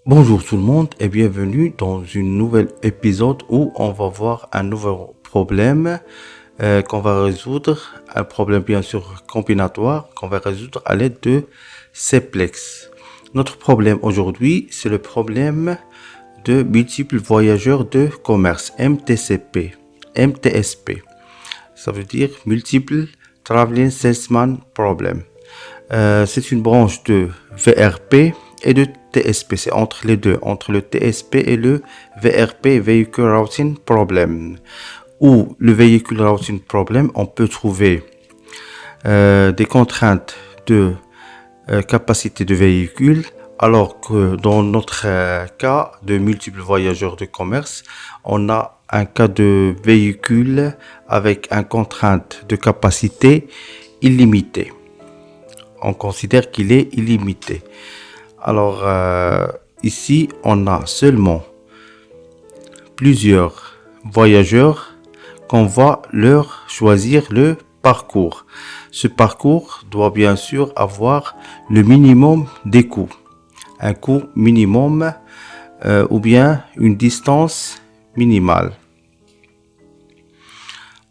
Bonjour tout le monde et bienvenue dans une nouvelle épisode où on va voir un nouveau problème qu'on va résoudre, un problème bien sûr combinatoire qu'on va résoudre à l'aide de Simplex. Notre problème aujourd'hui, c'est le problème de multiples voyageurs de commerce, MTSP. Ça veut dire Multiple Traveling Salesman Problem. C'est une branche de VRP et de TSP, c'est entre les deux, entre le TSP et le VRP, Vehicle Routing Problem. Ou le Vehicle Routing Problem, on peut trouver des contraintes de capacité de véhicule, alors que dans notre cas de multiples voyageurs de commerce, on a un cas de véhicule avec une contrainte de capacité illimitée. On considère qu'il est illimité. Alors ici, on a seulement plusieurs voyageurs qu'on va leur choisir le parcours. Ce parcours doit bien sûr avoir le minimum des coûts. Un coût minimum ou bien une distance minimale.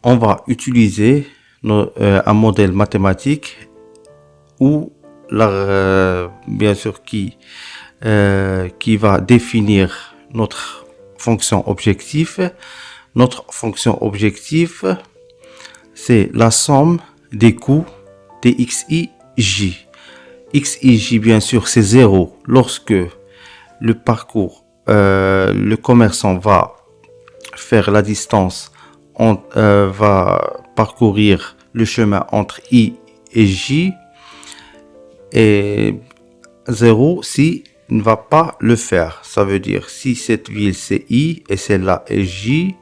On va utiliser un modèle mathématique où bien sûr qui va définir notre fonction objectif. Notre fonction objectif, c'est la somme des coûts des XIJ. XIJ, bien sûr, c'est 0 lorsque le parcours, le commerçant va faire la distance, va parcourir le chemin entre I et J, et 0 si il ne va pas le faire. Ça veut dire si cette ville c'est I et celle-là est J,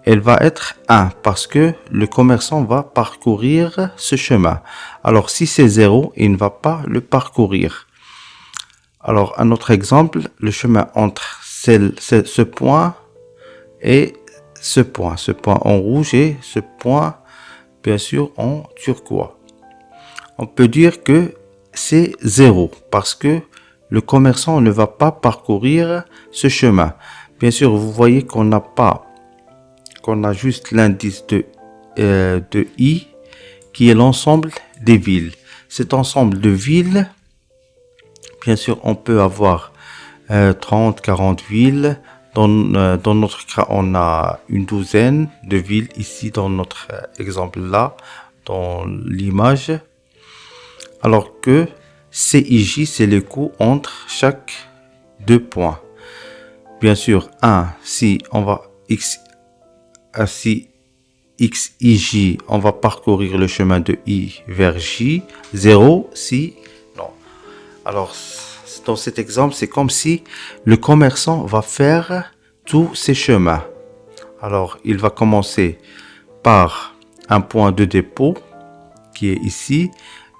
elle va être 1 parce que le commerçant va parcourir ce chemin. Alors si c'est 0, il ne va pas le parcourir. Alors un autre exemple, le chemin entre ce point et ce point en rouge et ce point bien sûr en turquoise. On peut dire que c'est 0 parce que le commerçant ne va pas parcourir ce chemin. Bien sûr, vous voyez qu'on a juste l'indice de I qui est l'ensemble des villes. Cet ensemble de villes, bien sûr, on peut avoir 30, 40 villes. Dans notre cas, on a une douzaine de villes ici dans notre exemple là, dans l'image. Alors que CIJ, c'est le coût entre chaque deux points. Bien sûr, 1, si on va si XIJ, on va parcourir le chemin de I vers J. 0, si non. Alors, dans cet exemple, c'est comme si le commerçant va faire tous ces chemins. Alors, il va commencer par un point de dépôt qui est ici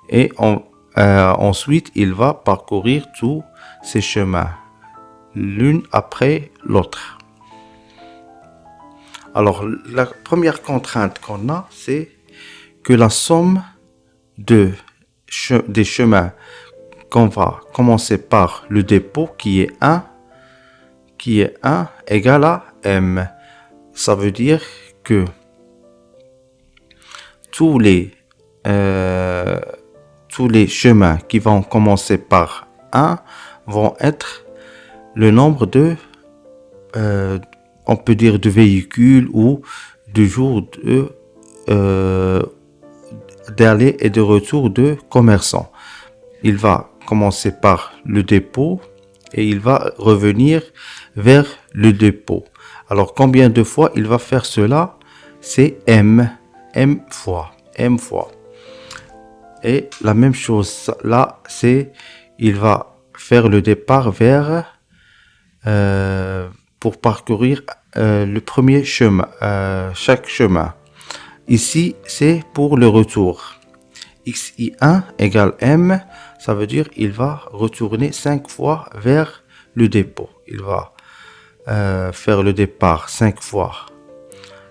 et ensuite, il va parcourir tous ces chemins, l'une après l'autre. Alors, la première contrainte qu'on a, c'est que la somme des chemins qu'on va commencer par le dépôt, qui est 1 égale à M. Ça veut dire que tous les chemins qui vont commencer par 1 vont être le nombre de, on peut dire, de véhicules ou de jours d'aller et de retour de commerçants. Il va commencer par le dépôt et il va revenir vers le dépôt. Alors, combien de fois il va faire cela? C'est M fois. Et la même chose là, c'est il va faire le départ vers pour parcourir le premier chemin, chaque chemin. Ici, c'est pour le retour. XI1 égale M, ça veut dire il va retourner 5 fois vers le dépôt. Il va faire le départ 5 fois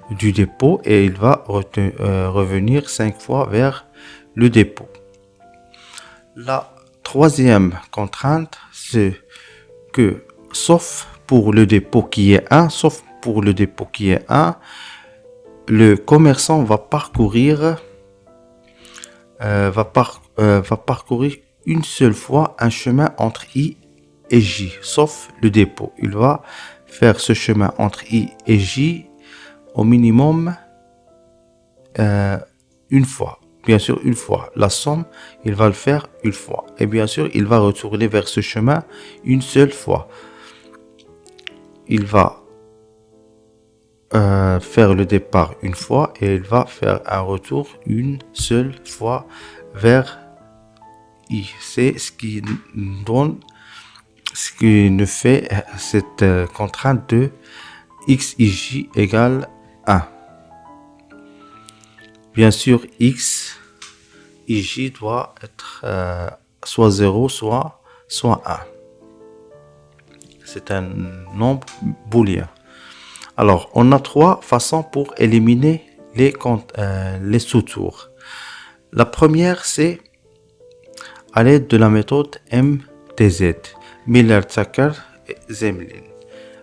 du dépôt et il va revenir 5 fois vers le dépôt. La troisième contrainte, c'est que, sauf pour le dépôt qui est 1, le commerçant va parcourir une seule fois un chemin entre I et J, sauf le dépôt. Il va faire ce chemin entre I et J au minimum une fois. Bien sûr, une fois. La somme, il va le faire une fois. Et bien sûr, il va retourner vers ce chemin une seule fois. Il va faire le départ une fois et il va faire un retour une seule fois vers I. C'est ce qui donne, ce qui nous fait cette contrainte de XIJ égale 1. Bien sûr, XIJ doit être soit 0, soit 1. C'est un nombre booléen. Alors, on a 3 façons pour éliminer les sous-tours. La première, c'est à l'aide de la méthode MTZ, Miller-Tucker-Zemlin.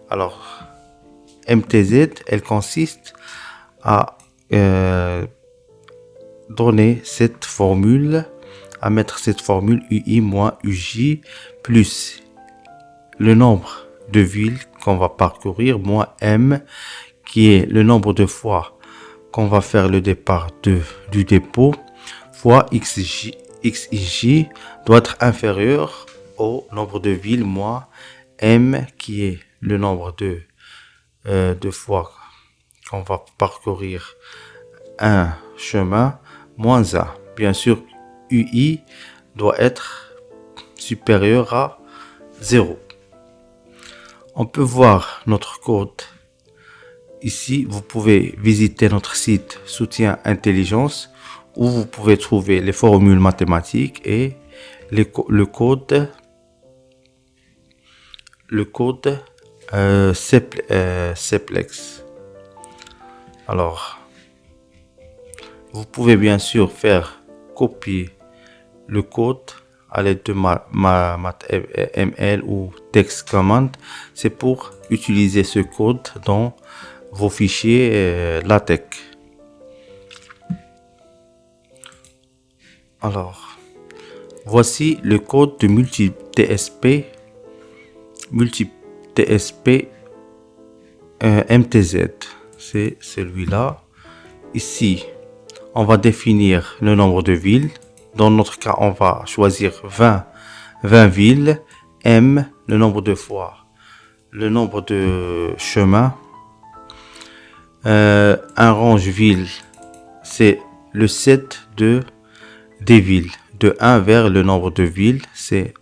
Alors, MTZ, elle consiste à donner cette formule, à mettre cette formule UI moins UJ plus le nombre de villes qu'on va parcourir moins M qui est le nombre de fois qu'on va faire le départ du dépôt fois XIJ doit être inférieur au nombre de villes moins M qui est le nombre de fois qu'on va parcourir un chemin moins 1. Bien sûr, UI doit être supérieur à 0. On peut voir notre code ici. Vous pouvez visiter notre site Soutien Intelligence où vous pouvez trouver les formules mathématiques et le code Seplex. Alors, vous pouvez bien sûr faire copier le code à l'aide de ML ou Text Command. C'est pour utiliser ce code dans vos fichiers LaTeX. Alors, voici le code de multi-TSP MTZ. C'est celui-là. Ici, on va définir le nombre de villes. Dans notre cas, on va choisir 20 villes. M, le nombre de fois, le nombre de chemins. Un range ville, c'est le set des villes. De 1 vers le nombre de villes, c'est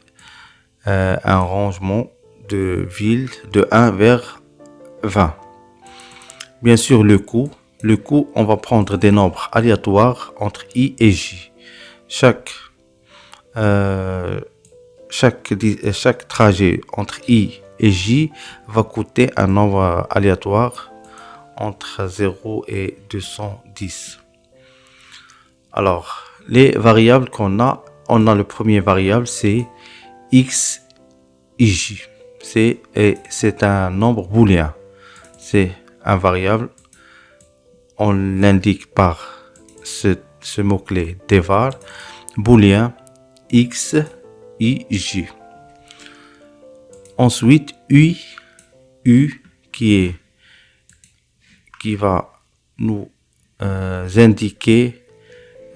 un rangement de villes de 1 vers 20. Bien sûr, le coût, on va prendre des nombres aléatoires entre I et J. Chaque trajet entre I et J va coûter un nombre aléatoire entre 0 et 210. Alors, les variables qu'on a, on a le premier variable, c'est XIJ. C'est un nombre booléen. C'est un variable. On l'indique par ce mot-clé devar, booléen XIJ. Ensuite, U qui va nous indiquer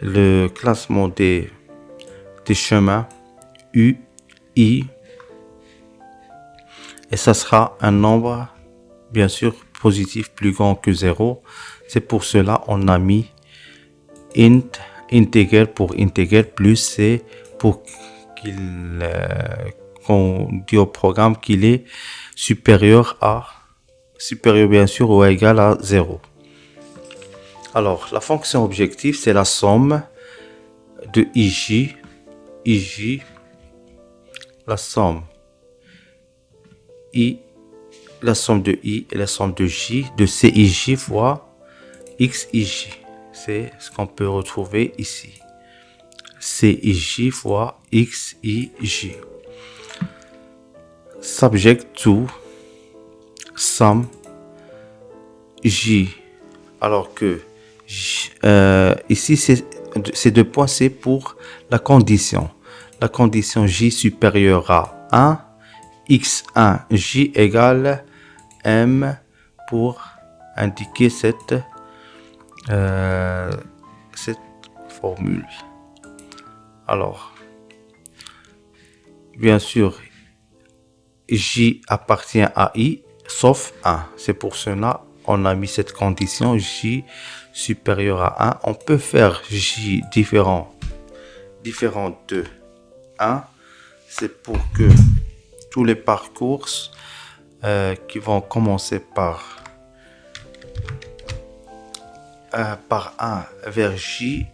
le classement des chemins UI, et ça sera un nombre bien sûr positif plus grand que 0. C'est pour cela on a mis int integer pour integer plus c'est pour qu'on dit au programme qu'il est supérieur bien sûr ou égal à 0. Alors, la fonction objectif, c'est la somme de IJ, la somme de I et la somme de J, de CIJ fois XIJ. C'est ce qu'on peut retrouver ici. CIJ fois XIJ. Subject to sum J. Alors que ici, ces deux points, c'est pour la condition. La condition J supérieure à 1, X1, J égale M pour indiquer cette formule. Alors, bien sûr, J appartient à I, sauf 1. C'est pour cela on a mis cette condition J supérieur à 1. On peut faire J différent de 1. C'est pour que tous les parcours qui vont commencer par 1 vers J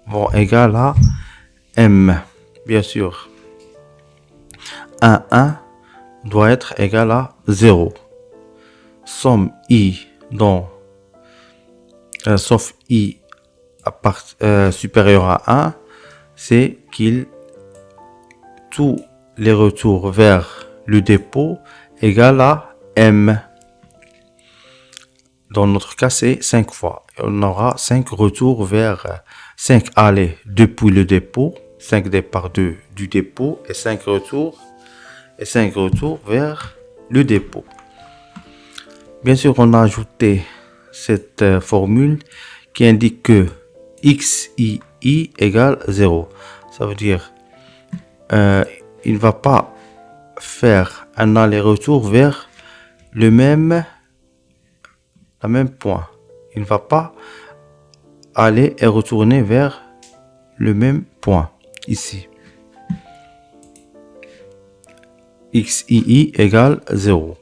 vont égal à M. Bien sûr, 1 doit être égal à 0. Somme I sauf I supérieur à 1, c'est tous les retours vers le dépôt égal à M. Dans notre cas, c'est 5 fois. On aura 5 retours vers 5 allées depuis le dépôt, 5 départs du dépôt et 5 retours vers le dépôt. Bien sûr, on a ajouté cette formule qui indique que XII égale 0. Ça veut dire il ne va pas faire un aller-retour vers le même point. Il ne va pas aller et retourner vers le même point ici. XII égale 0.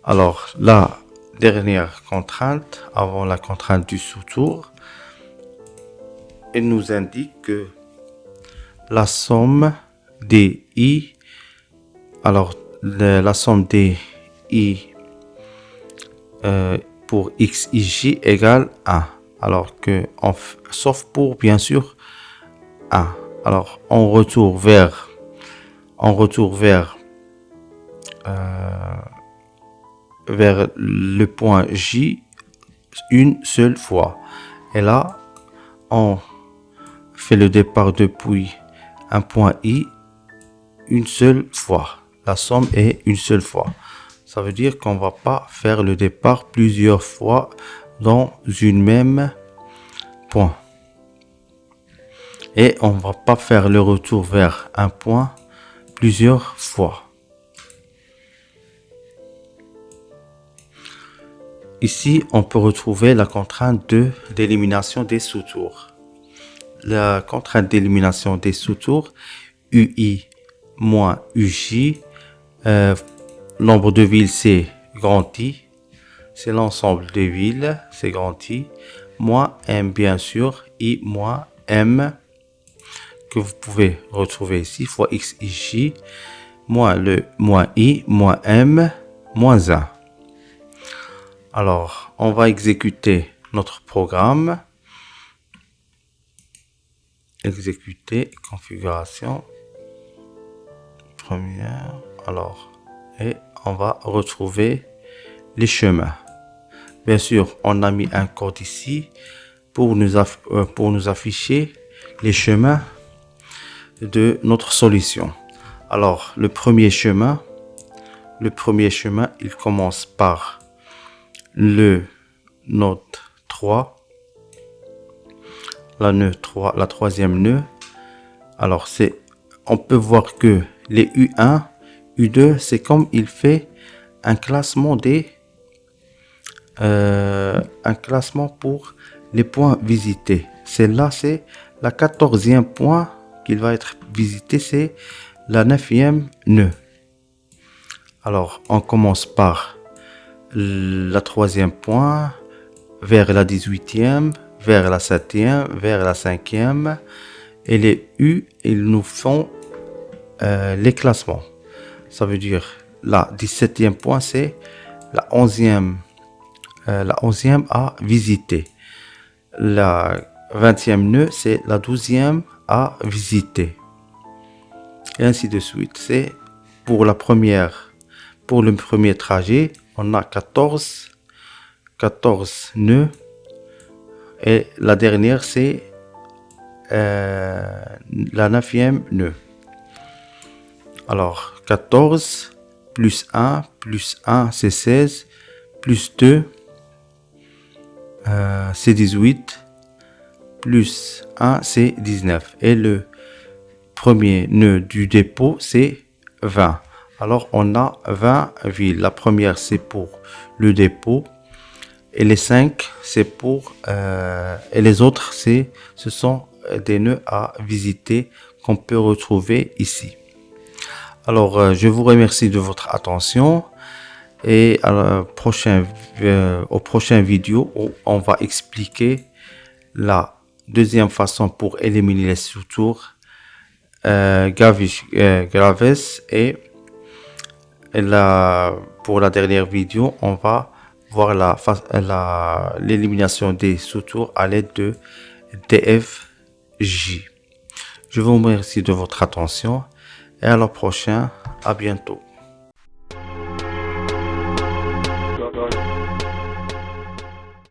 Alors, la dernière contrainte, avant la contrainte du sous-tour, elle nous indique que la somme des I, alors la somme des I pour XIJ égale 1. Alors que, sauf pour bien sûr 1. Alors, on retourne vers le point J une seule fois. Et là, on fait le départ depuis un point I une seule fois. La somme est une seule fois. Ça veut dire qu'on va pas faire le départ plusieurs fois dans une même point. Et on va pas faire le retour vers un point plusieurs fois. Ici, on peut retrouver la contrainte d'élimination des sous-tours. La contrainte d'élimination des sous-tours, UI moins UJ, nombre de villes, c'est grand I, c'est l'ensemble des villes, c'est grand I, moins M, bien sûr, I moins M, que vous pouvez retrouver ici, fois XIJ, moins le moins I, moins M, moins 1. Alors, on va exécuter notre programme. Exécuter, configuration, première, alors, et on va retrouver les chemins. Bien sûr, on a mis un code ici pour nous afficher les chemins de notre solution. Alors, le premier chemin, il commence par le nœud 3, la troisième nœud. Alors, on peut voir que les U1, U2, c'est comme il fait un classement un classement pour les points visités. Celle-là, c'est la 14e point qu'il va être visité, c'est la 9e nœud. Alors, on commence par la 3e point, vers la 18e, vers la 7e, vers la 5e. Et les U, ils nous font les classements. Ça veut dire la 17e point, c'est la 11e à visiter. La 20e nœud, c'est la 12e à visiter. Et ainsi de suite. C'est pour le premier trajet, on a 14 nœuds. Et la dernière, c'est la 9e nœud. Alors, 14 plus 1 c'est 16, plus 2 c'est 18, plus 1 c'est 19. Et le premier nœud du dépôt, c'est 20. Alors, on a 20 villes. La première, c'est pour le dépôt. Et les 5, c'est pour... et les autres, ce sont des nœuds à visiter qu'on peut retrouver ici. Alors, je vous remercie de votre attention. Et au prochain vidéo, où on va expliquer la deuxième façon pour éliminer les sous-tours graves, et pour la dernière vidéo, on va voir l'élimination des sous-tours à l'aide de DFJ. Je vous remercie de votre attention et à la prochaine. À bientôt.